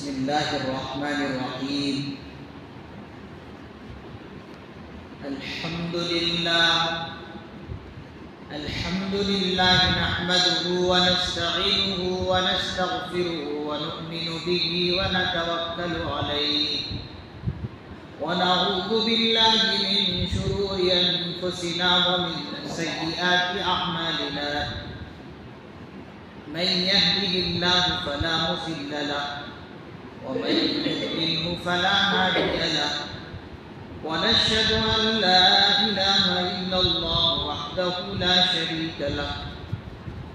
بسم اللہ الرحمن الرحیم الحمد للہ نحمده ونستعینه ونستغفره ونؤمن به ونتوکل علیہ ونعوذ باللہ من شرور انفسنا ومن سیئات اعمالنا من يهده الله فلا مضل له ومن يضلل فلا هادي له ونشهد أن لا إله إلا الله وحده لا شريك له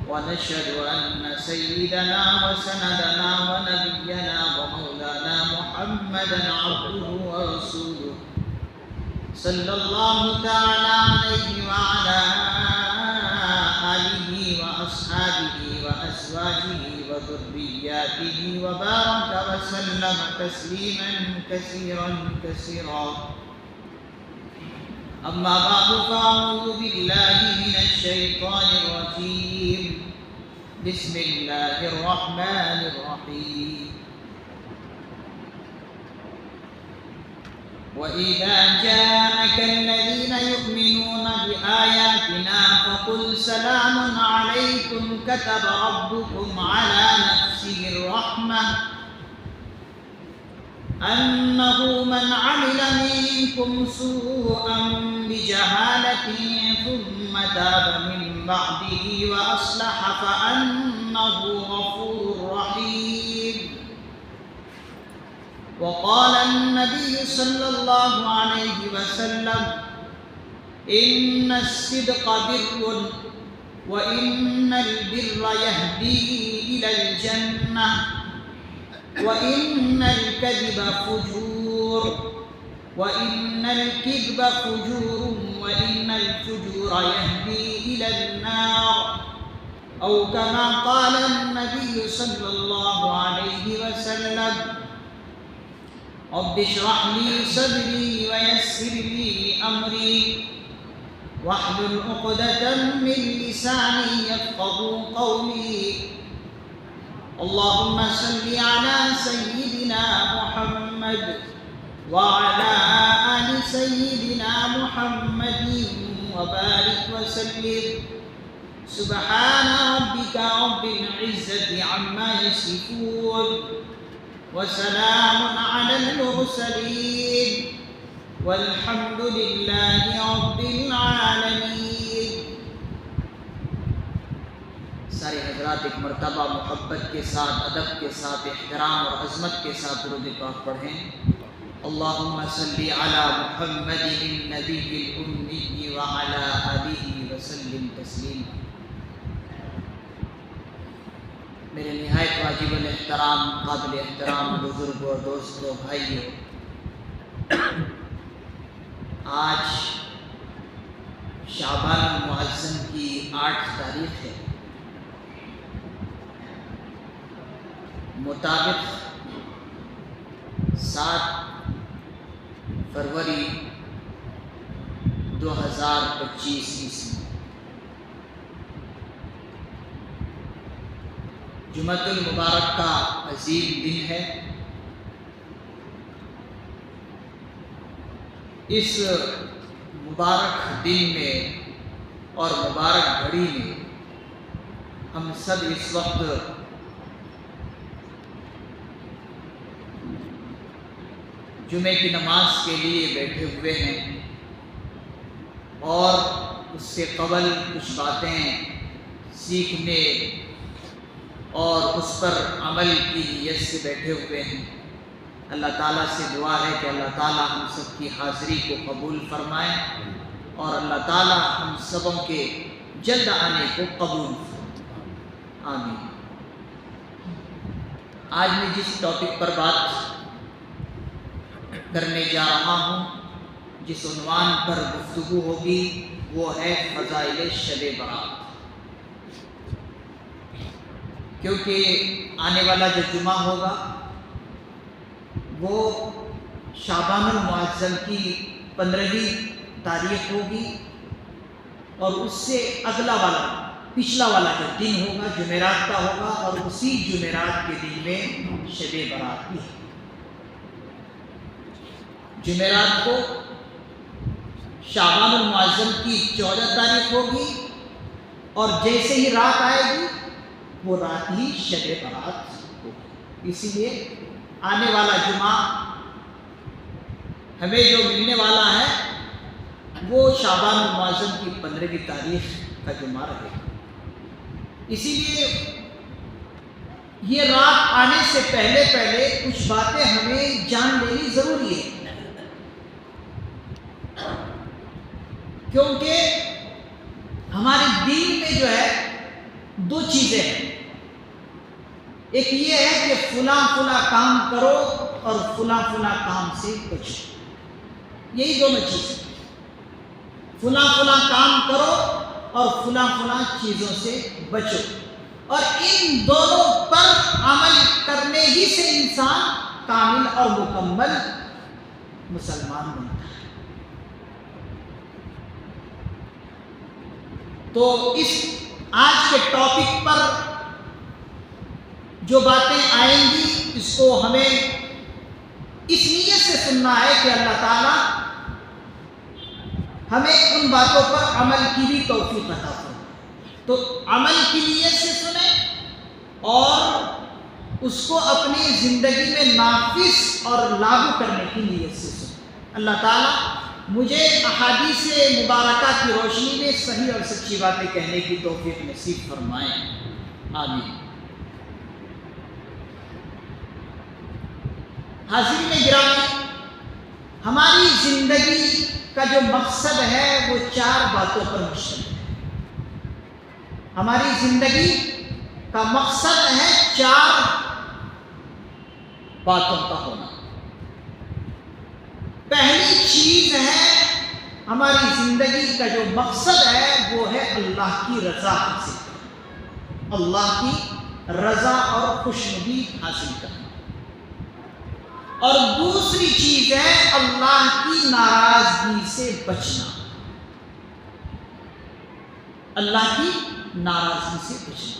ونشهد أن سيدنا وسندنا ونبينا ومولانا محمدا عبده ورسوله صلى الله تعالى عليه وعلى آله وأصحابه وأزواجه وذرياته وبارك وسلم تسليما كثيرا أما بعد فأعوذ بالله من الشيطان الرجيم بسم الله الرحمن الرحيم وإذا جاءك الذين يؤمنون بآياتنا فقل سلام عليكم كتب ربكم على نفسه الرحمة أنه من عمل منكم سوءا بجهالة ثم تاب من بعده وأصلح فأنه غفور رحيم وقال النبي صلى الله عليه وسلم إن الصدق بر وإن البر يهدي إلى الجنة وإن الكذب فجور وإن الكذب فجور وإن الفجور يهدي إلى النار أو كما قال النبي صلى الله عليه وسلم رب اشرح لي صدري ويسر لي أمري واحلل عقدة من لساني يفقهوا قولي اللهم صل على سيدنا محمد وعلى آل سيدنا محمد وبارك وسلم سبحان ربك رب العزة عما يصفون وسلام على المرسلين والحمد لله رب العالمين. سارے حضرات ایک مرتبہ محبت کے ساتھ، ادب کے ساتھ، احترام اور عظمت کے ساتھ درود پاک پڑھیں. اللہم صلی علی محمد النبی الأمی وعلی آلہ وسلم تسلیما. میرے نہایت واجب الاحترام، قابل احترام بزرگوں، دوستوں، بھائیوں، آج شعبان المعظم کی 8 تاریخ ہے. مطابق 7 فروری 2025 عیسوی. جمعۃ المبارک کا عظیم دن ہے. اس مبارک دن میں اور مبارک گھڑی میں ہم سب اس وقت جمعے کی نماز کے لیے بیٹھے ہوئے ہیں اور اس سے قبل کچھ باتیں سیکھنے اور اس پر عمل کی نیت سے بیٹھے ہوئے ہیں. اللہ تعالیٰ سے دعا ہے کہ اللہ تعالیٰ ہم سب کی حاضری کو قبول فرمائے اور اللہ تعالیٰ ہم سبوں کے جلد آنے کو قبول فرمائے. آمین. آج میں جس ٹاپک پر بات کرنے جا رہا ہوں، جس عنوان پر گفتگو ہوگی، وہ ہے فضائل شب برات. کیونکہ آنے والا جو جمعہ ہوگا وہ شعبان المعظم کی 15ویں تاریخ ہوگی اور اس سے اگلا والا پچھلا والا جو دن ہوگا جمعرات کا ہوگا، اور اسی جمعرات کے دن میں شب برات بھی ہے۔ جمعرات کو شعبان المعظم کی 14 تاریخ ہوگی، اور جیسے ہی رات آئے گی وہ رات ہی شب برات ہوگی۔ اسی لیے آنے والا جمعہ ہمیں جو ملنے والا ہے وہ شعبان المعظم کی 15ویں تاریخ کا جمعہ رہے گا۔ اسی لیے یہ رات آنے سے پہلے کچھ باتیں ہمیں جان لینی ضروری ہے، کیونکہ ہمارے دین میں جو ہے دو چیزیں ہیں، ایک یہ ہے کہ فلاں فلاں کام کرو اور فلاں فلاں کام سے بچو، یہی دونوں چیزیں، فلاں فلاں کام کرو اور فلاں فلاں چیزوں سے بچو، اور ان دونوں پر عمل کرنے ہی سے انسان کامل اور مکمل مسلمان بنتا ہے۔ تو اس آج کے ٹاپک پر جو باتیں آئیں گی اس کو ہمیں اس نیت سے سننا ہے کہ اللہ تعالیٰ ہمیں ان باتوں پر عمل کی بھی توفیق عطا فرمائے۔ تو عمل کی نیت سے سنیں اور اس کو اپنی زندگی میں نافذ اور لاگو کرنے کی نیت سے سنیں۔ اللہ تعالیٰ مجھے احادیث مبارکہ کی روشنی میں صحیح اور سچی باتیں کہنے کی توفیق نصیب فرمائیں، آمین۔ حاضرین گرامی، ہماری زندگی کا جو مقصد ہے وہ 4 باتوں پر مشتمل ہے۔ ہماری زندگی کا مقصد ہے 4 باتوں کا ہونا۔ پہلی چیز ہے ہماری زندگی کا جو مقصد ہے وہ ہے اللہ کی رضا حاصل کرنا، اللہ کی رضا اور خوشنودی حاصل کرنا، اور دوسری چیز ہے اللہ کی ناراضگی سے بچنا، اللہ کی ناراضگی سے بچنا،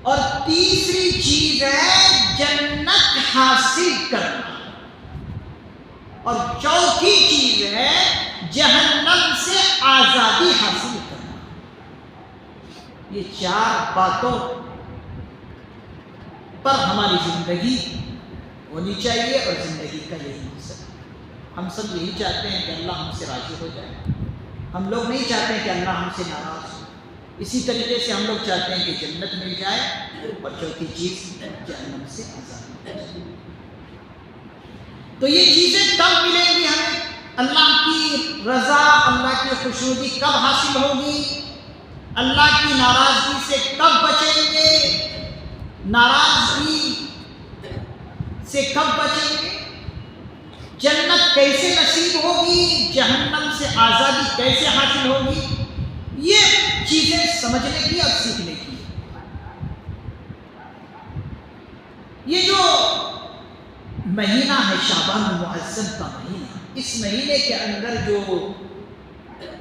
اور تیسری چیز ہے جنت حاصل کرنا، اور چوتھی چیز ہے جہنم سے آزادی حاصل کرنا۔ یہ 4 باتوں پر ہماری زندگی ہونی چاہیے، اور زندگی کا یہی مقصد ہے۔ ہم سب یہی چاہتے ہیں کہ اللہ ہم سے راضی ہو جائے، ہم لوگ نہیں چاہتے ہیں کہ اللہ ہم سے ناراض ہو۔ اسی طریقے سے ہم لوگ چاہتے ہیں کہ جنت مل جائے، اور چوتھی چیز جہنم سے آزادی ہو جائے۔ تو یہ چیزیں کب ملیں گی ہمیں؟ اللہ کی رضا، اللہ کی خوشنودی کب حاصل ہوگی؟ اللہ کی ناراضگی سے کب بچیں گے؟ ناراضگی سے کب بچیں گے؟ جنت کیسے نصیب ہوگی؟ جہنم سے آزادی کیسے حاصل ہوگی؟ یہ چیزیں سمجھنے کی اور سیکھنے کی۔ یہ جو مہینہ ہے شعبان المعظم کا مہینہ، اس مہینے کے اندر جو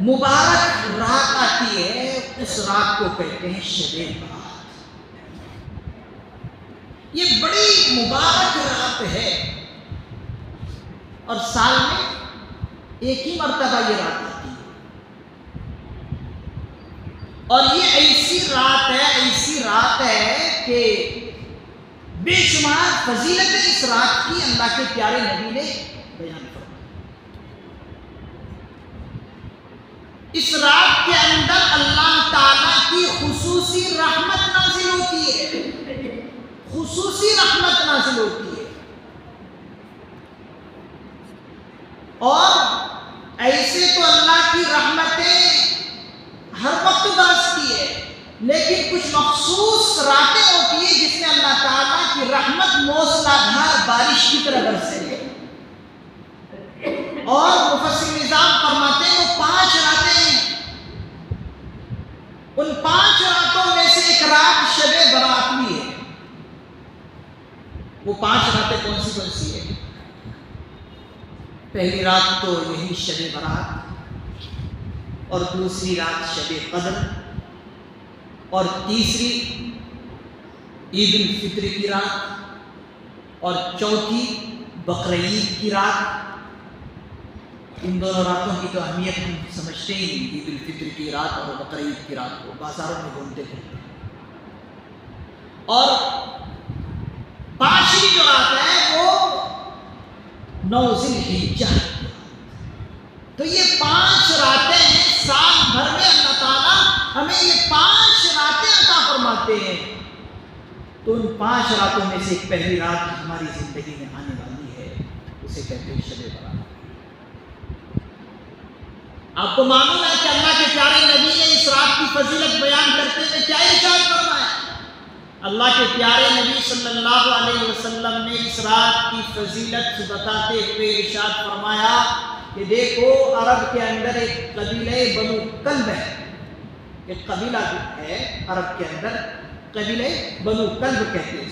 مبارک رات آتی ہے اس رات کو کہتے ہیں شب برات۔ یہ بڑی مبارک رات ہے، اور سال میں ایک ہی مرتبہ یہ رات آتی ہے، اور یہ ایسی رات ہے کہ بے شمار فضیلت اس رات کی اللہ کے پیارے نبی نے بیان فرمائی۔ اس رات کے اندر اللہ تعالیٰ کی خصوصی رحمت نازل ہوتی ہے، خصوصی رحمت نازل ہوتی ہے، اور ایسے تو اللہ کی رحمتیں ہر وقت برستی ہے، لیکن کچھ مخصوص راتیں ہوتی ہیں جس میں اللہ تعالیٰ کی رحمت موسلا دھار بارش کی طرح برسے گی، اور مفسر نظام فرماتے ہیں وہ 5 راتیں ہیں۔ ان 5 راتوں میں سے ایک رات شب برات بھی ہے۔ وہ 5 راتیں کون سی ہے؟ پہلی رات تو یہی شب برات، اور دوسری رات شب قدر، اور تیسری عید الفطر کی رات، اور چوتھی بقرعید کی رات۔ ان دونوں راتوں کی تو اہمیت ہم سمجھتے ہی نہیں، عید الفطر کی رات اور بقرعید کی رات کو بازاروں میں گھومتے تھے۔ اور پانچویں جو رات ہے وہ 9 ذی الحجہ۔ تو یہ 5 راتیں ہیں سال بھر میں، اللہ تعالیٰ ہمیں یہ 5 راتیں عطا فرماتے ہیں۔ تو ان 5 راتوں میں سے ایک پہلی رات ہماری زندگی میں آنے والی ہے، اسے کہتے ہیں شب برات۔ آپ کو معلوم ہے کہ اللہ کے پیارے نبی نے اس رات کی فضیلت بیان کرتے ہوئے کیا ارشاد فرمایا؟ اللہ کے پیارے نبی صلی اللہ علیہ وسلم نے اس رات کی فضیلت بتاتے ہوئے ارشاد فرمایا کہ دیکھو، عرب کے اندر ایک قبیلہ بنو کلب ہے، ایک قبیلہ ہے عرب کے اندر، قبیلہ بنو کلب کہتے ہیں۔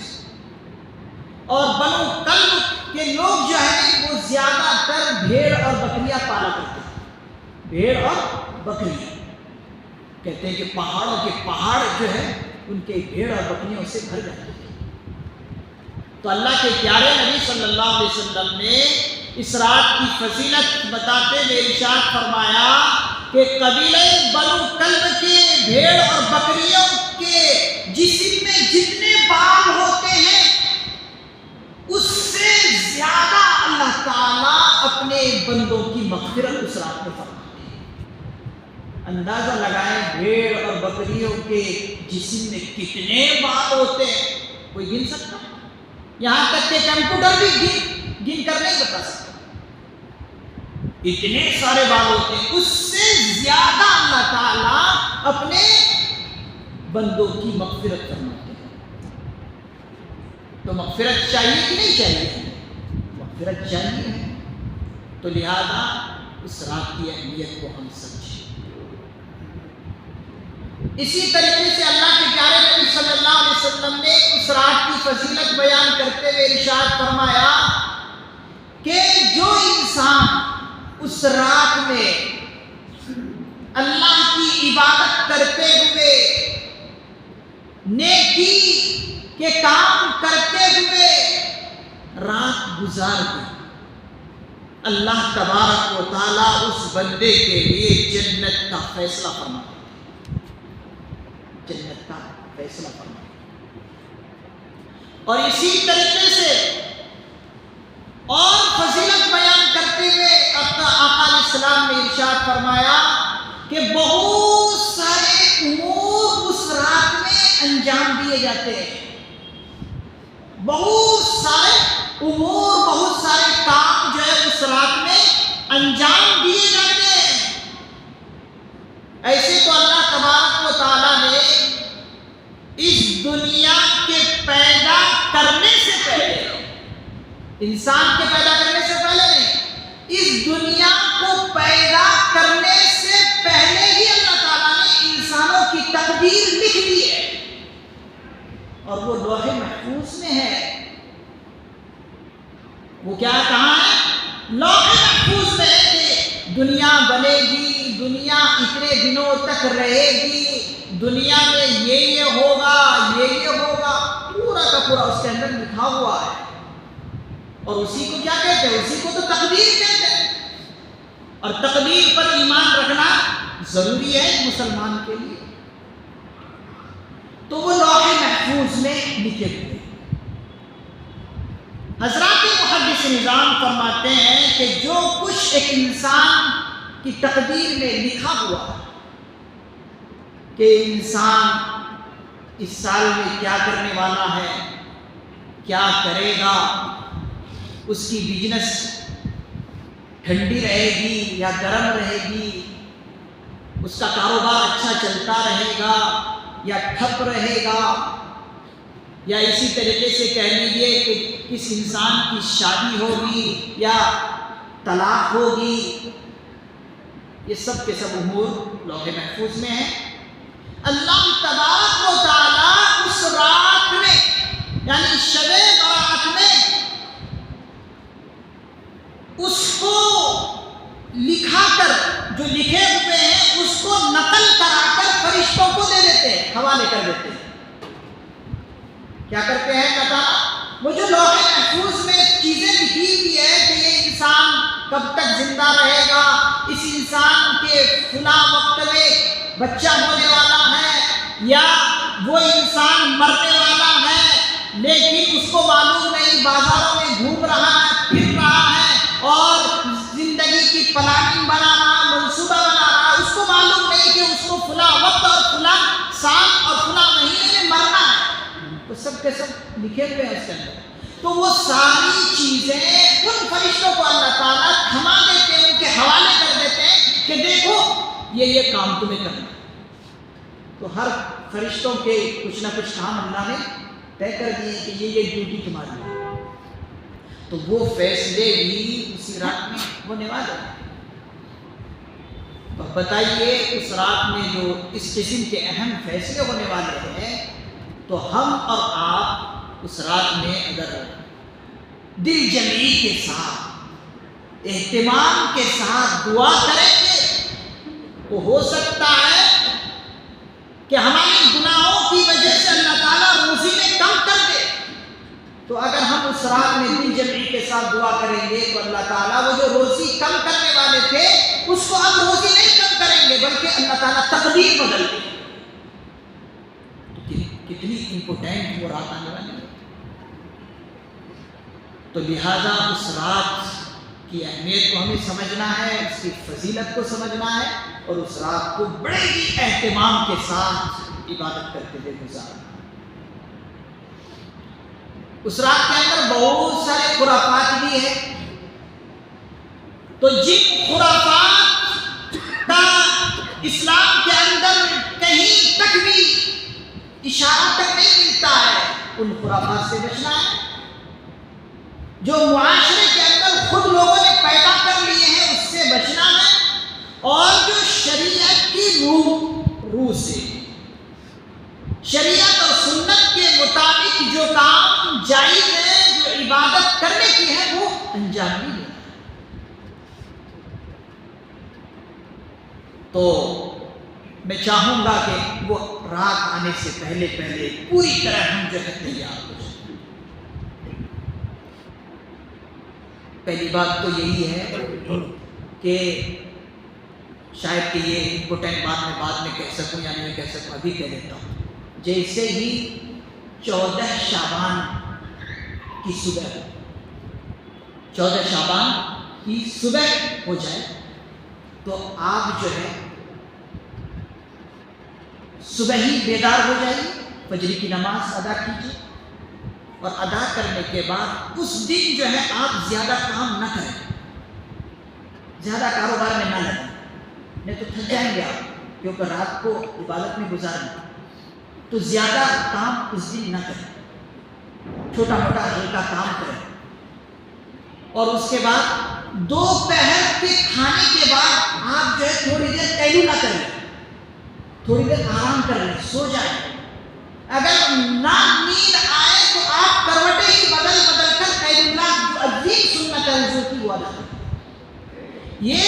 اور بنو کلب کے لوگ جو ہیں وہ زیادہ تر بھیڑ اور بکریاں پالا کرتے ہیں، بھیڑ اور بکریاں۔ کہتے ہیں کہ پہاڑوں کے پہاڑ جو ہے ان کے بھیڑ اور بکریوں سے بھر جاتے ہیں۔ تو اللہ کے پیارے نبی صلی اللہ علیہ وسلم نے اس رات کی فضیلت بتاتے ہوئے ارشاد فرمایا کہ قبیلہ بنو کلب کے بھیڑ اور بکریوں کے جسم میں جتنے بال ہوتے ہیں اس سے زیادہ اللہ تعالیٰ اپنے بندوں کی مغفرت اس رات میں فرماتے ہیں۔ اندازہ لگائیں بھیڑ اور بکریوں کے جسم میں کتنے بال ہوتے ہیں، کوئی گن سکتا؟ یہاں تک کہ کمپیوٹر بھی گن کر نہیں بتا سکتا، اتنے سارے بال ہوتے ہیں۔ اس سے زیادہ اللہ تعالیٰ اپنے بندوں کی مغفرت فرماتے ہیں۔ تو مغفرت چاہیے کہ نہیں چاہیے؟ مغفرت چاہیے، تو لہذا اس رات کی اہمیت کو ہم سمجھیں۔ اسی طریقے سے اللہ کے پیارے نبی صلی اللہ علیہ وسلم نے اس رات کی فضیلت بیان کرتے ہوئے ارشاد فرمایا کہ جو انسان اس رات میں اللہ کی عبادت کرتے ہوئے، نیکی کے کام کرتے ہوئے رات گزار دے، اللہ تبارک و تعالیٰ اس بندے کے لیے جنت کا فیصلہ فرماتا ہے، جنت کا فیصلہ فرماتا ہے۔ اور اسی طریقے سے اور فضیلت بیان کرتے ہوئے آقا علیہ السلام نے ارشاد فرمایا کہ بہت سارے امور اس رات میں انجام دیے جاتے ہیں، بہت سارے امور، بہت سارے کام جو ہے اس رات میں انجام دیے جاتے ہیں۔ ایسے تو اللہ تبارک و تعالیٰ نے اس دنیا کے پیدا کرنے سے پہلے، انسان کے پیدا کرنے سے پہلے نہیں، اس دنیا کو پیدا کرنے سے پہلے ہی اللہ تعالیٰ نے انسانوں کی تقدیر لکھ دی ہے، اور وہ لوح محفوظ میں ہے۔ وہ کیا کہاں ہے؟ لوح محفوظ میں ہے کہ دنیا بنے گی، دنیا اتنے دنوں تک رہے گی، دنیا میں یہ ہوگا، یہ ہوگا، پورا کا پورا اس کے اندر لکھا ہوا ہے۔ اور اسی کو کیا کہتے ہیں؟ اسی کو تو تقدیر کہتے ہیں۔ اور تقدیر پر ایمان رکھنا ضروری ہے مسلمان کے لیے۔ تو وہ لوح محفوظ میں لکھے ہوئے۔ حضرات محدث نظام فرماتے ہیں کہ جو کچھ ایک انسان کی تقدیر میں لکھا ہوا ہے کہ انسان اس سال میں کیا کرنے والا ہے، کیا کرے گا، اس کی بزنس ٹھنڈی رہے گی یا گرم رہے گی، اس کا کاروبار اچھا چلتا رہے گا یا ٹھپ رہے گا، یا اسی طریقے سے کہہ لیجیے کہ کس انسان کی شادی ہوگی یا طلاق ہوگی، یہ سب کے سب امور لوح محفوظ میں ہیں۔ اللہ تبارک و تعالیٰ اس رات میں یعنی شب برات میں اس کو لکھا کر، جو لکھے ہوئے ہیں اس کو نقل کرا کر فرشتوں کو دے دیتے ہیں، حوالے کر کیا کرتے ہیں اللہ تعالیٰ؟ وہ جو لوح محفوظ میں چیزیں لکھی ہوئی ہے کہ یہ انسان کب تک زندہ رہے گا، اس انسان کے فلاں وقت میں بچہ ہونے والا ہے یا وہ انسان مرنے والا ہے، لیکن اس کو معلوم نہیں، بازاروں میں گھوم رہا ہے، پھر رہا ہے اور زندگی کی پلاننگ بنا رہا، منصوبہ بنا رہا، اس کو معلوم نہیں کہ اس کو فلاں وقت اور فلاں سال اور فلاں مہینے میں مرنا ہے، تو سب کے سب لکھے ہوئے ہیں اس کے اندر۔ تو وہ ساری چیزیں ان فرشتوں کو اللہ تعالیٰ تھما دیتے ہیں، ان کے حوالے کر دیتے ہیں کہ دیکھو یہ کام تمہیں کرنا ہے۔ تو ہر فرشتوں کے کچھ نہ کچھ کام اللہ نے طے کر دیے کہ یہ ڈیوٹی تمہاری ہے، تو وہ فیصلے بھی اسی رات میں ہونے والے ہیں۔ تو بتائیے اس رات میں جو اس قسم کے اہم فیصلے ہونے والے ہیں، تو ہم اور آپ اس رات میں اگر دل جمعی کے ساتھ، اہتمام کے ساتھ دعا کریں گے تو ہو سکتا ہے کہ ہماری گناہوں کی وجہ سے اللہ تعالیٰ روزی میں کم کر دے۔ تو اگر ہم اس رات میں دل جمعی کے ساتھ دعا کریں گے تو اللہ تعالیٰ وہ جو روزی کم کرنے والے تھے اس کو اب روزی نہیں کم کریں گے، بلکہ اللہ تعالیٰ تقدیر بدل دے۔ کتنی امپورٹنٹ وہ رات آنے والی ہے۔ تو لہذا اس رات کی اہمیت کو ہمیں سمجھنا ہے، اس کی فضیلت کو سمجھنا ہے، اور اس رات کو بڑے ہی اہتمام کے ساتھ عبادت کرتے ہوئے گزارنا۔ اس رات کے اندر بہت سارے خرافات بھی ہیں، تو جن خرافات کا اسلام کے اندر کہیں تک بھی اشارہ تک نہیں ملتا ہے، ان خرافات سے بچنا ہے جو معاشرے کے اندر خود لوگوں نے پیدا کر لیے ہیں، اس سے بچنا ہے، اور جو شریعت کی روح سے، شریعت اور سنت کے مطابق جو کام جائز ہے، جو عبادت کرنے کی ہے، وہ انجام نہیں ہے۔ تو میں چاہوں گا کہ وہ رات آنے سے پہلے پوری طرح ہم جو ہے تیار ہو جائیں۔ پہلی بات تو یہی ہے کہ شاید کہ یہ امپورٹنٹ بات میں بعد میں کہہ سکوں یا نہیں کہہ سکوں، ابھی کہہ دیتا ہوں۔ جیسے ہی 14 شعبان کی صبح 14 شعبان کی صبح ہو جائے تو آپ جو ہے صبح ہی بیدار ہو جائیے، فجر کی نماز ادا کیجیے، اور ادا کرنے کے بعد اس دن جو ہے آپ زیادہ کام نہ کریں، زیادہ کاروبار میں نہ لگیں، نہیں تو تھک جائیں گے آپ، کیونکہ رات کو عبادت میں گزاریں، تو زیادہ کام اس دن نہ کریں، چھوٹا موٹا ہلکا کام کریں، اور اس کے بعد دوپہر کے کھانے کے بعد آپ جو ہے تھوڑی دیر قیلولہ کریں، تھوڑی دیر آرام کر لیں، سو جائیں۔ اگر نہ نیند آئے تو آپ کروٹیں ہی بدل کر قیلولہ جو عظیم سنت ہے حضور کی وہ ادا کریں۔ یہ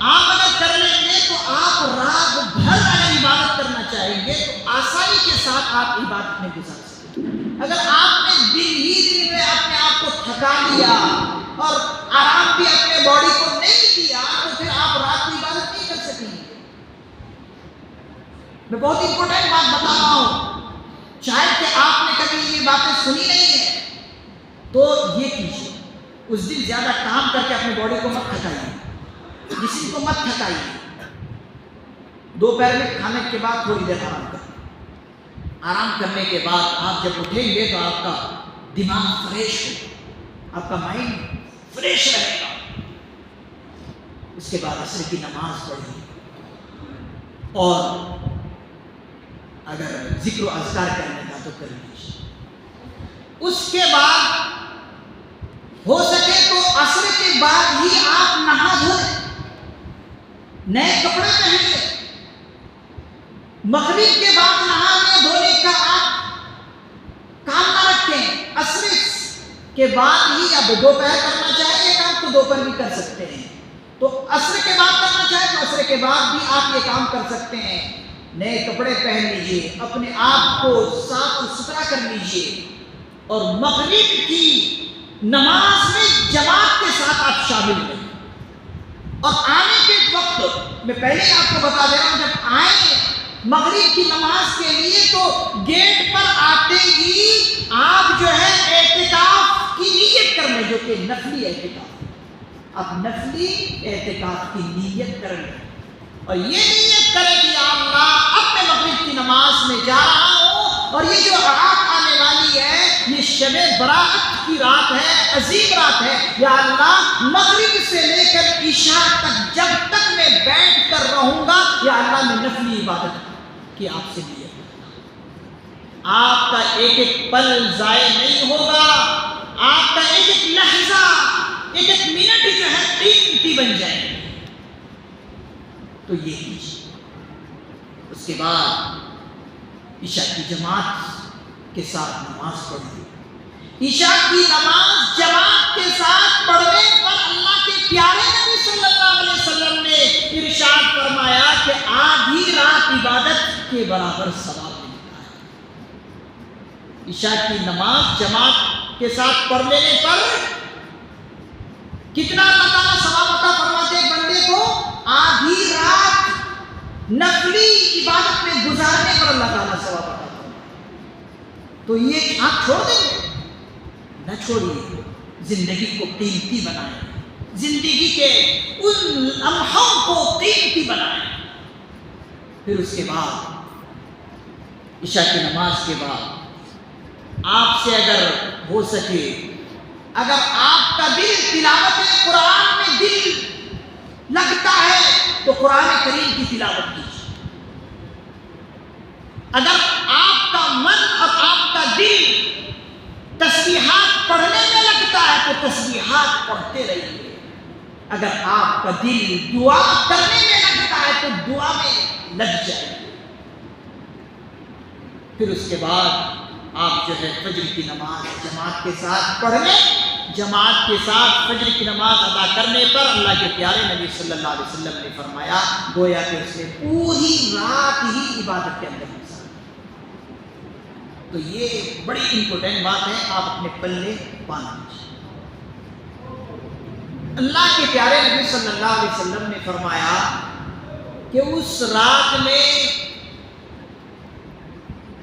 آپ اگر کر لیں گے تو آپ رات بھر اگر عبادت کرنا چاہیں گے تو آسانی کے ساتھ آپ عبادت میں گزار سکتے ہیں۔ اگر آپ نے دن میں اپنے آپ کو تھکا لیا اور آرام بھی اپنے باڈی کو نہیں دیا تو پھر آپ رات کی عبادت نہیں کر سکیں گے۔ میں بہت امپورٹنٹ بات بتا رہا ہوں، شاید کہ آپ نے کبھی یہ باتیں سنی نہیں ہے، تو یہ کیجیے، اس دن زیادہ کام کر کے اپنے باڈی کو مت تھکائیے، جسم کو مت تھکائیے۔ دوپہر میں کھانے کے بعد تھوڑی دیر آرام کریں، آرام کرنے کے بعد آپ جب اٹھیں گے تو آپ کا دماغ فریش ہوگا، آپ کا مائنڈ فریش رہے گا۔ اس کے بعد عصر کی نماز پڑھیں، اور اگر ذکر و اذکار کرنے کا تو کر لیجیے۔ اس کے بعد ہو سکے تو عصر کے بعد ہی آپ نہا دھوئیں، نئے کپڑے پہن لیں، مغرب کے بعد نہانے دھونے کا آپ کام نہ رکھیں، عصر کے بعد ہی اب دوپہر کرنا چاہیں یہ کام تو دوپہر بھی کر سکتے ہیں، تو عصر کے بعد کرنا چاہیں تو عصر کے بعد بھی آپ یہ کام کر سکتے ہیں۔ نئے کپڑے پہن لیجئے، اپنے آپ کو صاف ستھرا کر لیجئے اور مغرب کی نماز میں جماعت کے ساتھ آپ شامل ہیں۔ اور آنے کے وقت میں پہلے آپ کو بتا دے رہا ہوں، جب آئیں مغرب کی نماز کے لیے تو گیٹ پر آتے ہی آپ جو ہے اعتکاف کی نیت کر لیں، جو کہ نفلی اعتکاف، آپ نفلی اعتکاف کی نیت کر لیں اور یہ نیت کریں کہ یا اللہ اب میں مغرب کی نماز میں جا رہا ہوں اور یہ جو رات آنے والی ہے یہ شب برات کی رات ہے، عظیم رات ہے، یا اللہ مغرب سے لے کر عشاء تک جب تک میں بیٹھ کر رہوں گا یا اللہ میں نفلی عبادت کی آپ سے نیت کروں، آپ کا ایک ایک پل ضائع نہیں ہوگا، آپ کا ایک ایک لحظہ ایک ایک منٹ جو ہے قیمتی بن جائے گا۔ تو یہ کیجیے۔ اس کے بعد عشاء کی جماعت کے ساتھ نماز پڑھیے۔ عشاء کی نماز جماعت کے ساتھ پڑھنے پر اللہ کے پیارے نبی صلی اللہ علیہ وسلم نے ارشاد فرمایا کہ آدھی رات عبادت کے برابر ثواب ملتا ہے۔ عشاء کی نماز جماعت کے ساتھ پڑھ لینے پر کتنا اللہ تعالیٰ ثواب عطا فرماتے ہیں بندے کو؟ آدھی رات نفلی عبادت میں گزارنے پر اللہ تعالیٰ ثواب عطا فرماتے ہیں۔ تو یہ آپ چھوڑ دیں گے؟ نہ چھوڑیے، زندگی کو قیمتی بنائیں، زندگی کے ان لمحوں کو قیمتی بنائیں۔ پھر اس کے بعد عشاء کی نماز کے بعد آپ سے اگر ہو سکے، اگر آپ کا دل تلاوت قرآن میں دل لگتا ہے تو قرآن کریم کی تلاوت کیجیے۔ اگر آپ کا من اور آپ کا دل تسبیحات پڑھنے میں لگتا ہے تو تسبیحات پڑھتے رہیے۔ اگر آپ کا دل دعا کرنے میں لگتا ہے تو دعا میں لگ جائیے۔ پھر اس کے بعد آپ جو ہے فجر کی نماز جماعت کے ساتھ پڑھنے، جماعت کے ساتھ فجر کی نماز ادا کرنے پر اللہ کے پیارے نبی صلی اللہ علیہ وسلم نے فرمایا گویا کہ اس نے پوری رات ہی عبادت کے اندر گزارا۔ تو یہ بڑی امپورٹنٹ بات ہے، آپ اپنے پلے باندھ لیجیے۔ اللہ کے پیارے نبی صلی اللہ علیہ وسلم نے فرمایا کہ اس رات میں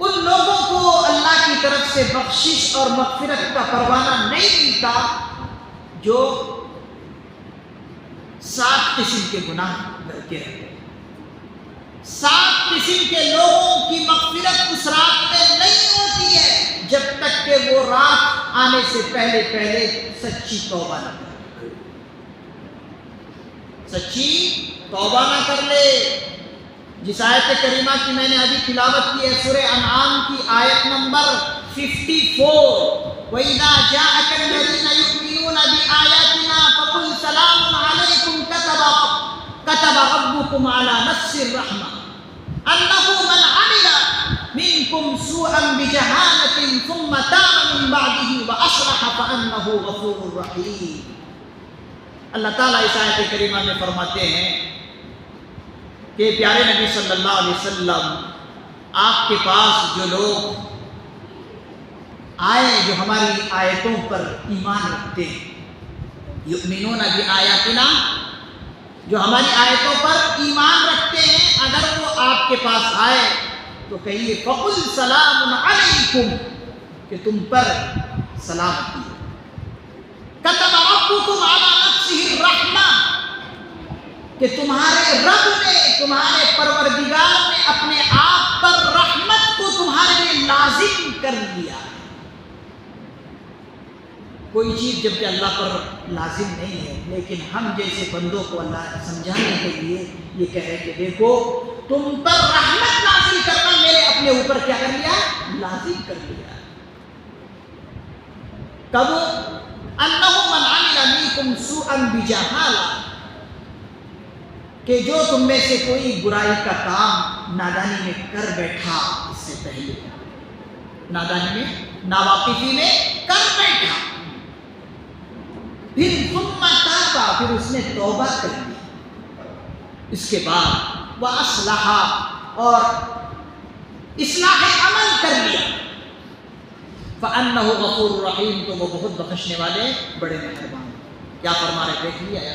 ان لوگوں کو اللہ کی طرف سے بخشش اور مغفرت کا پروانہ نہیں ملتا جو 7 قسم کے گناہ کرتے رہتے ہیں۔ 7 قسم کے لوگوں کی مغفرت اس رات میں نہیں ہوتی ہے جب تک کہ وہ رات آنے سے پہلے سچی توبہ نہ کر لے، سچی توبہ نہ کر لے۔ جس آیت کریمہ کی میں نے ابھی تلاوت کی ہے سورہ انعام کی آیت نمبر 54، وَإِذَا جَاءَكَ الَّذِينَ يُؤْمِنُونَ بِآيَاتِنَا فَقُلْ سَلَامٌ عَلَيْكُمْ كَتَبَ رَبُّكُمْ عَلَى نَفْسِهِ الرَّحْمَةِ أَنَّهُ مَنْ عَمِلَ مِنْكُمْ سُوءًا بِجَهَالَةٍ ثُمَّ تَابَ مِنْ بَعْدِهِ وَأَصْلَحَ فَأَنَّهُ غَفُورٌ رَحِيمٌ۔ اللہ تعالیٰ اس آیت کریمہ میں فرماتے ہیں کہ پیارے نبی صلی اللہ علیہ وسلم آپ کے پاس جو لوگ آئے جو ہماری آیتوں پر ایمان رکھتے ہیں، یؤمنون بآیاتنا، جو ہماری آیتوں پر ایمان رکھتے ہیں، اگر وہ آپ کے پاس آئے تو کہیے فقل سلام علیکم، کہ تم پر سلامتی ہے۔ کتب ربکم علی نفسہ الرحمہ، کہ تمہارے رب نے، تمہارے پروردگار نے اپنے آپ پر رحمت کو تمہارے لیے لازم کر لیا۔ کوئی چیز جب کہ اللہ پر لازم نہیں ہے، لیکن ہم جیسے بندوں کو اللہ سمجھانے کے لیے یہ کہے کہ دیکھو تم پر رحمت نازل کرنا میرے اپنے اوپر کیا کر لیا؟ لازم کر لیا۔ کب؟ انہ من عمل منکم سوءا بجہالہ، کہ جو تم میں سے کوئی برائی کا کام نادانی میں کر بیٹھا، اس سے پہلے نادانی میں، ناواقفی میں کر بیٹھا، پھر ثم تابا، پھر اس نے توبہ کر لی، اس کے بعد وَأَصْلَحَ، اور اصلاح عمل کر لیا، فَأَنَّهُ غَفُورٌ رَحِيمٌ، تو وہ بہت بخشنے والے بڑے مہربان۔ کیا فرما رہے دیکھ لیا ہے؟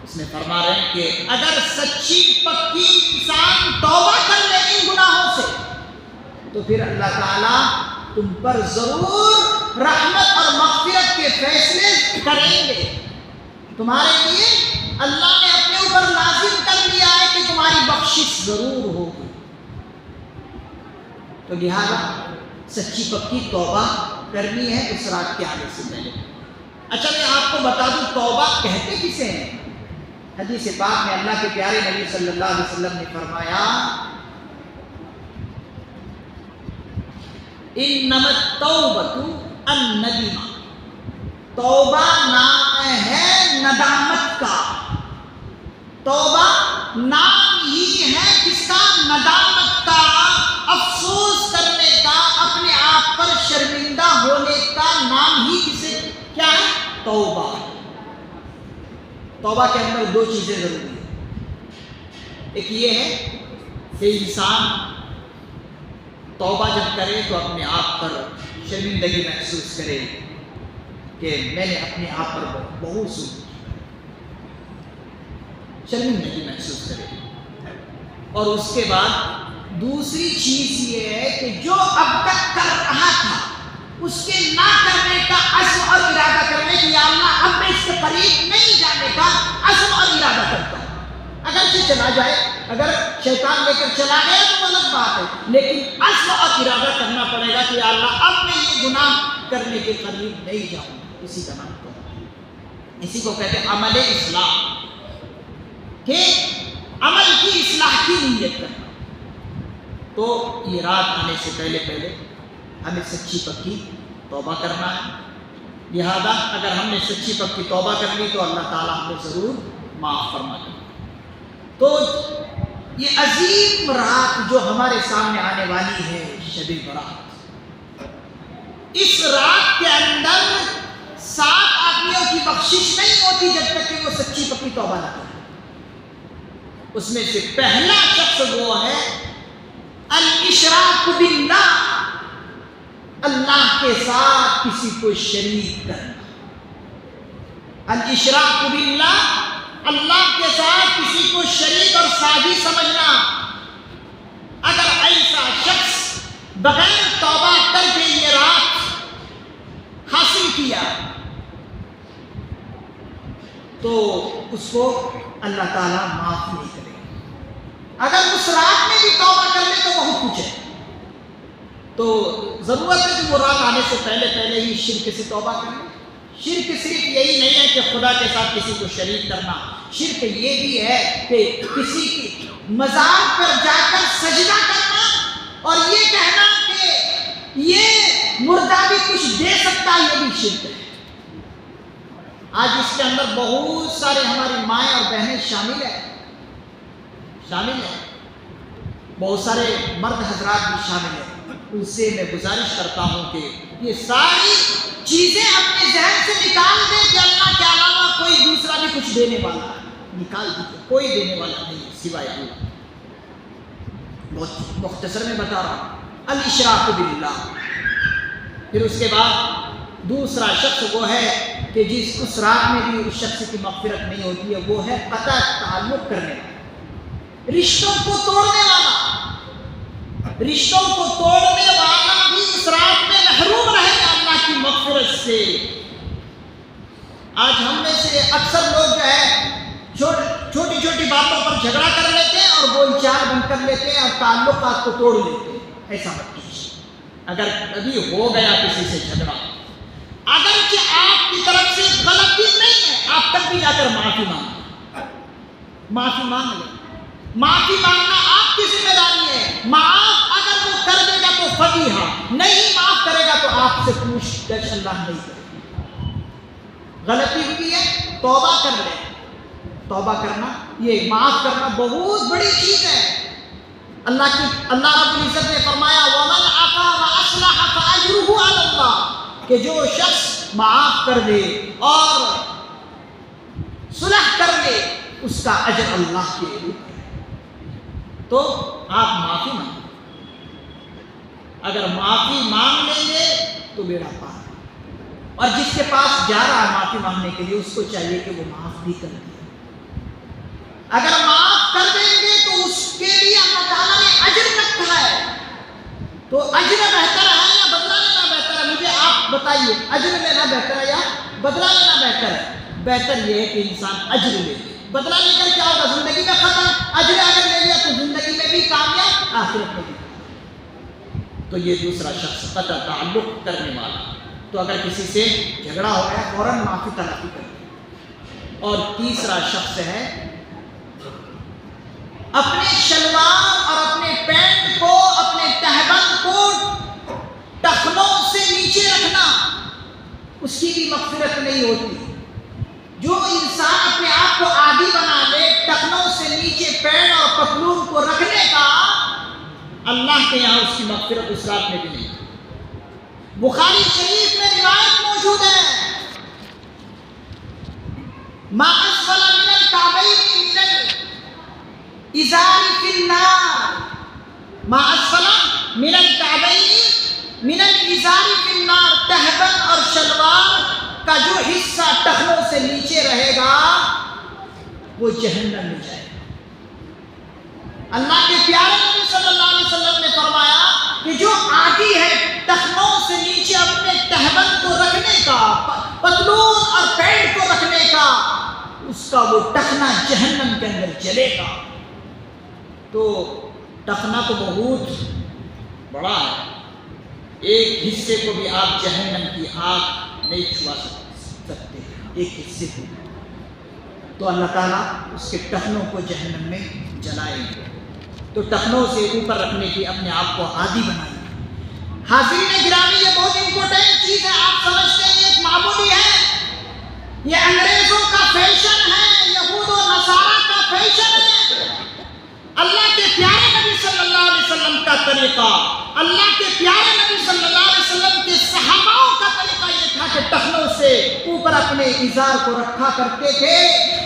اس میں فرما رہے ہیں کہ اگر سچی پکی انسان توبہ کر لے ان گناہوں سے تو پھر اللہ تعالیٰ تم پر ضرور رحمت اور مغفرت کے فیصلے کریں گے۔ تمہارے لیے اللہ نے اپنے اوپر لازم کر لیا ہے کہ تمہاری بخشش ضرور ہوگی۔ تو لہذا سچی پکی توبہ کرنی ہے اس رات کے آنے سے پہلے۔ اچھا میں آپ کو بتا دوں توبہ کہتے کسے ہیں؟ حدیث پاک میں اللہ کے پیارے نبی صلی اللہ علیہ وسلم نے فرمایا انما التوبۃ الندیمہ، توبہ نام ہے ندامت کا، توبہ نام ہی ہے کس کا؟ ندامت کا، افسوس کرنے کا، اپنے آپ پر شرمندہ ہونے کا نام ہی کسے کیا ہے؟ توبہ۔ توبہ کے اندر دو چیزیں ضروری ہیں، ایک یہ ہے کہ انسان توبہ جب کرے تو اپنے آپ پر شرمندگی محسوس کرے کہ میں نے اپنے آپ پر بہت شرمندگی محسوس کرے، اور اس کے بعد دوسری چیز یہ ہے کہ جو اب تک کر رہا تھا اس کے نہ کرنے کا عزم اور ارادہ کرنے کہ یا اللہ اب میں اس کے قریب نہیں جانے کا عزم اور ارادہ کرتا ہوں۔ اگر سے چلا جائے، اگر شیطان لے کر چلا گیا تو غلط بات ہے، لیکن عزم اور ارادہ کرنا پڑے گا کہ یا اللہ اب میں یہ گناہ کرنے کے قریب نہیں جاؤں۔ اسی کا نام توبہ، اسی کو کہتے ہیں عمل اصلاح، کہ عمل کی اصلاح کی نیت کرنا۔ تو یہ رات آنے سے پہلے ہمیں سچی پکی توبہ کرنا ہے۔ لہذا اگر ہم نے سچی پکی توبہ کر لی تو اللہ تعالیٰ ہمیں ضرور معاف فرما دے۔ تو یہ عظیم رات جو ہمارے سامنے آنے والی ہے شب برات، اس رات کے اندر 7 آدمیوں کی بخشش نہیں ہوتی جب تک کہ وہ سچی پکی توبہ نہ کرے۔ اس میں سے پہلا شخص وہ ہے الاشراک باللہ، اللہ کے ساتھ کسی کو شریک کرنا۔ الاشراک باللہ، اللہ کے ساتھ کسی کو شریک اور ساجی سمجھنا۔ اگر ایسا شخص بغیر توبہ کر کے یہ رات حاصل کیا تو اس کو اللہ تعالیٰ معاف نہیں کرے گا۔ اگر اس رات میں بھی توبہ کر لے تو بہت کچھ ہے۔ تو ضرورت ہے کہ وہ رات آنے سے پہلے ہی شرک سے توبہ کریں۔ شرک صرف یہی نہیں ہے کہ خدا کے ساتھ کسی کو شریک کرنا، شرک یہ بھی ہے کہ کسی کی مزار پر جا کر سجدہ کرنا اور یہ کہنا کہ یہ مردہ بھی کچھ دے سکتا، یہ بھی شرک ہے۔ آج اس کے اندر بہت سارے ہماری مائیں اور بہنیں شامل ہیں، بہت سارے مرد حضرات بھی شامل ہیں۔ ان سے میں گزارش کرتا ہوں کہ یہ ساری چیزیں اپنے ذہن سے نکال دیں کہ اللہ کے علاوہ کوئی دوسرا بھی کچھ دینے والا ہے، نکال دیجیے، کوئی دینے والا نہیں سوائے اللہ۔ بہت مختصر میں بتا رہا ہوں، الاشراک باللہ۔ پھر اس کے بعد دوسرا شخص وہ ہے کہ جس اس رات میں بھی اس شخص کی مغفرت نہیں ہوتی ہے، وہ ہے قطع تعلق کرنے والا، رشتوں کو توڑنے والا۔ رشتوں کو توڑنے والا بھی اس رات میں محروم رہے گا اللہ کی مغفرت سے۔ آج ہم میں سے اکثر لوگ جو ہے چھوٹی چھوٹی باتوں پر جھگڑا کر لیتے ہیں اور بول چال بند کر لیتے ہیں اور تعلقات کو توڑ لیتے ہیں۔ ایسا مت کیجیے۔ اگر کبھی ہو گیا کسی سے جھگڑا، اگرچہ آپ کی طرف سے غلطی نہیں ہے، آپ تک بھی جا کر معافی مانگ لیں۔ معافی مانگنا آپ کی ذمہ داری ہے۔ معاف اگر وہ کر دے گا تو فضیحہ، نہیں معاف کرے گا تو آپ سے پوچھ گچھ اللہ نہیں کرے گا۔ غلطی ہوئی ہے، توبہ کر لیں۔ توبہ کرنا، یہ معاف کرنا بہت بڑی چیز ہے۔ اللہ رب العزت نے فرمایا وَمَنْ عَفَا وَأَصْلَحَ فَأَجْرُهُ عَلَى اللَّهِ، کہ جو شخص معاف کر دے اور صلح کر لے اس کا اجر اللہ کے اوپر۔ تو آپ معافی مانگیں. اگر معافی مانگ لیں گے تو بیڑا پار. اور جس کے پاس جا رہا ہے معافی مانگنے کے لیے اس کو چاہیے کہ وہ معاف بھی کر دے. اگر معاف کر دیں گے تو اس کے لیے اللہ تعالیٰ نے اجر رکھا ہے. تو اجر بہتر ہے یا بدلہ لینا بہتر ہے؟ مجھے آپ بتائیے، اجر لینا بہتر ہے یا بدلہ لینا بہتر ہے؟ بہتر یہ ہے کہ انسان اجر لے لے. بدلہ لے کر کیا ہوگا؟ زندگی میں ختم. اجر اگر لے لیا تو زندگی میں بھی کامیاب، آخرت میں بھی. تو یہ دوسرا شخص قطع تعلق کرنے والا. تو اگر کسی سے جھگڑا ہو گیا فوراً معافی تلافی کر دیں. اور تیسرا شخص ہے اپنے شلوار اور اپنے پینٹ کو، اپنے تہبند کو ٹخنوں سے نیچے رکھنا. اس کی بھی مغفرت نہیں ہوتی. جو انسان اپنے آپ کو عادی بنا لے ٹخنوں سے نیچے پینٹ اور پتلون کو رکھنے کا، اللہ کے یہاں اس کی مغفرت اس رات میں بھی نہیں. بخاری شریف میں روایت موجود ہے، ما اسفل من الکعبین من الازار فی النار. ما اسفل من الکعبین من الازار فی النار. تہبند اور شلوار کا جو حصہ ٹخنوں سے نیچے رہے گا وہ جہنم میں جائے گا. اللہ کے پیارے نبی صلی اللہ علیہ وسلم نے فرمایا کہ جو عادی ہے ٹخنوں سے نیچے اپنے تہبند کو رکھنے کا، پتلون اور پینٹ کو رکھنے کا، اس کا وہ ٹخنا جہنم کے اندر جلے گا. تو ٹخنا تو بہت بڑا ہے، ایک حصے کو بھی آپ جہنم کی آگ نہیں چھوا سکتے، ایک حصے کو. تو اللہ تعالیٰ اس کے ٹخنوں کو جہنم میں جلائے گا. تو ٹخنوں سے اوپر رکھنے کی اپنے آپ کو عادی بنائیے. حاضرین گرامی، یہ بہت امپورٹنٹ چیز ہے. آپ سمجھتے ہیں یہ ایک معمولی ہے، یہ انگریزوں کا فیشن ہے، یہود و نصارہ کا فیشن ہے. اللہ کے پیارے نبی صلی اللہ علیہ وسلم کا طریقہ، اللہ کے پیارے نبی صلی اللہ علیہ وسلم کے صحاباؤں کا طریقہ یہ تھا کہ ٹخنوں سے اوپر اپنے ازار کو رکھا کرتے تھے.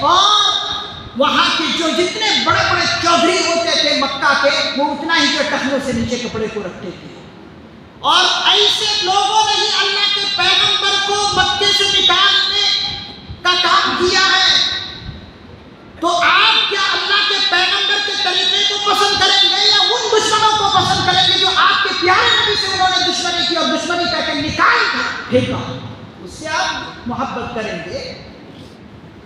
اور وہاں کے جو جتنے بڑے بڑے چودھری ہوتے تھے مکہ کے، وہ اتنا ہی جو ٹخنوں سے نیچے کپڑے کو رکھتے تھے. اور ایسے لوگوں نے ہی اللہ کے پیغمبر کو مکے سے نکالنے کا کام کیا ہے. تو آپ کیا اللہ کے پیغمبر کے طریقے کو پسند کریں گے یا ان دشمنوں کو پسند کریں گے جو آپ کے پیارے نبی سے انہوں نے دشمنی کی اور دشمنی کہہ کے نکال پھینکا؟ اس سے آپ محبت کریں گے.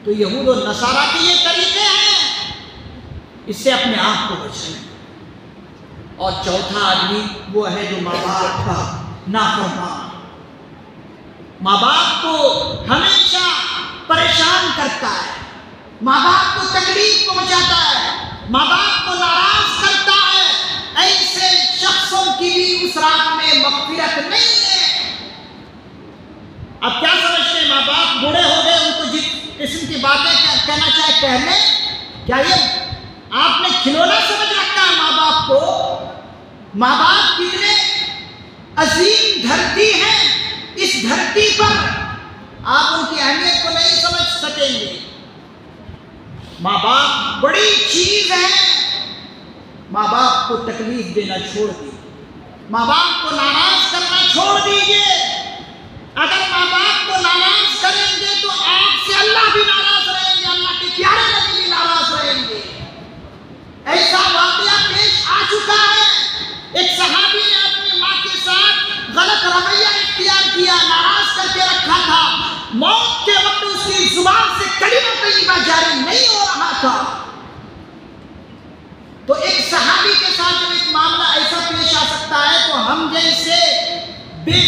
تو یہود و نصارہ کے یہ طریقے ہیں، اس سے اپنے آپ کو بچائیں. اور چوتھا آدمی وہ ہے جو ماں باپ کا نافرمان، ماں باپ کو ہمیشہ پریشان کرتا ہے، ماں باپ کو تکلیف پہنچاتا ہے، ماں باپ کو ناراض کرتا ہے. ایسے شخصوں کی بھی اس رات میں مغفرت نہیں ہے. اب کیا سمجھتے ہیں؟ ماں باپ بوڑھے ہو گئے، ان کو جس قسم کی باتیں کہنا چاہے کہنے. کیا یہ آپ نے کھلونا سمجھ رکھا ہے ماں باپ کو؟ ماں باپ کتنے عظیم دھرتی ہیں، اس دھرتی پر آپ ان کی اہمیت کو نہیں سمجھ سکیں گے. ماں باپ بڑی چیز ہے. ماں باپ کو تکلیف دینا چھوڑ دیجیے، ماں باپ کو ناراض کرنا چھوڑ دیجیے. اگر ماں باپ کو ناراض کریں گے تو آپ سے اللہ بھی ناراض رہیں گے، اللہ کے پیارے نبی بھی ناراض رہیں گے. ایسا واقعہ پیش آ چکا ہے. ایک صحابی نے اپنی ماں کے ساتھ غلط رویہ اختیار کیا، ناراض کر کے رکھا تھا. موت کے وقت اس کی زبان سے کلمہ طیبہ جاری نہیں ہو رہا تھا. تو ایک صحابی کے ساتھ جب ایک معاملہ ایسا پیش آ سکتا ہے تو ہم جیسے بے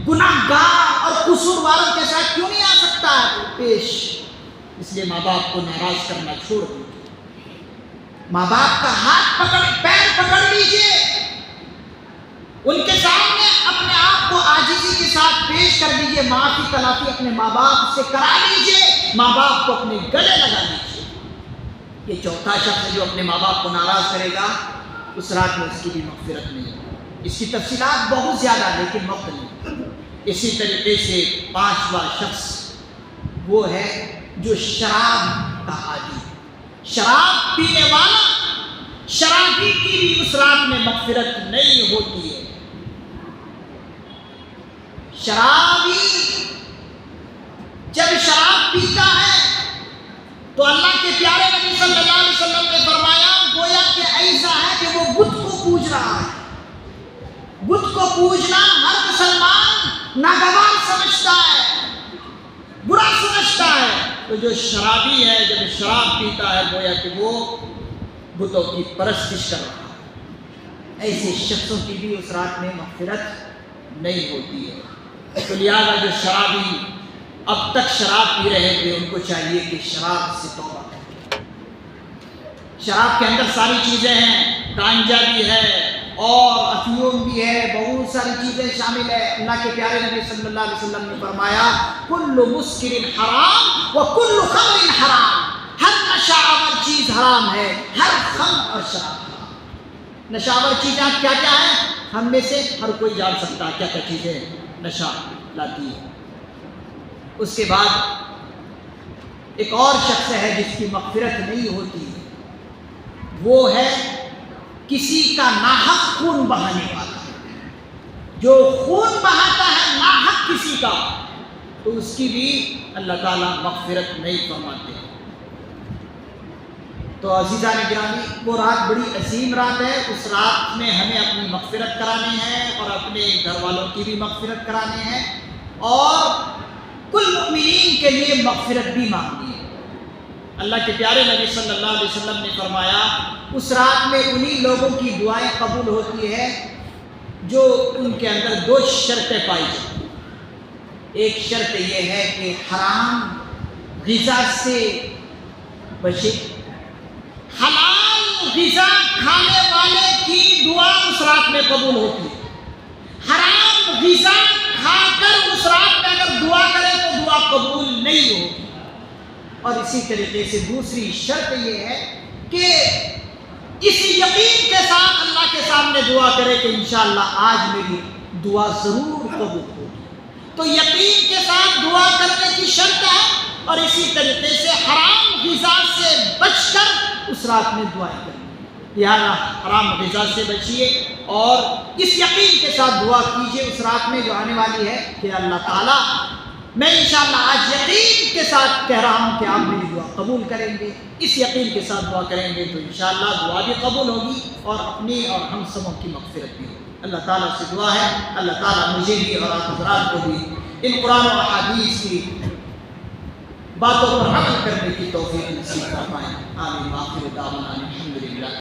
گناہ گار اور قصورواروں کے ساتھ کیوں نہیں آ سکتا ہے پیش؟ اس لیے ماں باپ کو ناراض کرنا چھوڑ دیجیے. ماں باپ کا ہاتھ پکڑ پیر پکڑ لیجیے، ان کے سامنے اپنے آپ کو عاجزی کے ساتھ پیش کر دیجیے. معافی تلافی اپنے ماں باپ سے کرا لیجیے، ماں باپ کو اپنے گلے لگا لیجیے. یہ چوتھا شخص ہے جو اپنے ماں باپ کو ناراض کرے گا، اس رات میں اس کی بھی مغفرت نہیں ہے. اس کی تفصیلات بہت زیادہ لیکن وقت نہیں. اسی طریقے سے پانچواں شخص وہ ہے جو شراب کا عادی، شراب پینے والا. شرابی کی بھی اس رات میں مغفرت نہیں ہوتی ہے۔ شرابی جب شراب پیتا ہے تو اللہ کے پیارے نبی صلی اللہ علیہ وسلم نے فرمایا گویا کہ ایسا ہے کہ وہ بت کو پوج رہا ہے۔ بت کو پوجنا ہر مسلمان ناگوار سمجھتا ہے، برا سمجھتا ہے، تو جو شرابی ہے جب شراب پیتا ہے گویا کہ وہ بتوں کی پرستش کر رہا ہے۔ ایسے شخصوں کی بھی اس رات میں مغفرت نہیں ہوتی ہے۔ تو لہٰذا جو شرابی اب تک شراب پی رہے تھے ان کو چاہیے کہ شراب سے توبہ کریں۔ شراب کے اندر ساری چیزیں ہیں، گانجا بھی ہے اور افیون بھی ہے، بہت ساری چیزیں شامل ہیں۔ اللہ کے پیارے نبی صلی اللہ علیہ وسلم نے فرمایا کل مسکر حرام و کل خمر حرام، ہر نشہ چیز حرام ہے، ہر خمر اور شراب حرام۔ نشہ آور چیزیں کیا کیا ہیں؟ ہم میں سے ہر کوئی جان سکتا ہے کیا کیا چیزیں نشہ لاتی ہے۔ اس کے بعد ایک اور شخص ہے جس کی مغفرت نہیں ہوتی، وہ ہے کسی کا ناحق خون بہانے والا۔ جو خون بہاتا ہے ناحق کسی کا تو اس کی بھی اللہ تعالیٰ مغفرت نہیں فرماتے۔ تو عزیزان گرامی، وہ رات بڑی عظیم رات ہے۔ اس رات میں ہمیں اپنی مغفرت کرانی ہے اور اپنے گھر والوں کی بھی مغفرت کرانی ہے اور کل مؤمنین کے لیے مغفرت بھی مانگنی ہے۔ اللہ کے پیارے نبی صلی اللہ علیہ وسلم نے فرمایا اس رات میں انہی لوگوں کی دعائیں قبول ہوتی ہے جو ان کے اندر دو شرطیں پائی جاتی ہیں۔ ایک شرط یہ ہے کہ حرام غذا سے بچے۔ حلال غذا کھانے والے کی دعا اس رات میں قبول ہوتی ہے۔ حرام غذا کھا کر اس رات میں اگر دعا کرے تو دعا قبول نہیں ہوگی۔ اور اسی طریقے سے دوسری شرط یہ ہے کہ اس یقین کے ساتھ اللہ کے سامنے دعا کرے کہ انشاءاللہ آج میری دعا ضرور قبول ہوگی۔ تو یقین کے ساتھ دعا کرنے کی شرط ہے اور اسی طریقے سے حرام غذا سے بچ کر اس رات میں دعائیں کریں۔ لہٰذا حرام غذا سے بچیے اور اس یقین کے ساتھ دعا کیجیے اس رات میں جو آنے والی ہے کہ اللہ تعالیٰ میں انشاءاللہ آج یقین کے ساتھ کہہ رہا ہوں کہ آپ میری دعا قبول کریں گے۔ اس یقین کے ساتھ دعا کریں گے تو انشاءاللہ دعا بھی قبول ہوگی اور اپنی اور ہم سبوں کی مغفرت بھی ہوگی۔ اللہ تعالیٰ سے دعا ہے اللہ تعالیٰ مجھے بھی اور آپ حضرات کو بھی ان قرآن و احادیث کی باتوں پر عمل کرنے کی توفیق نصیب فرمائیں۔ آمین۔ وآخر دعوانا الحمدللہ۔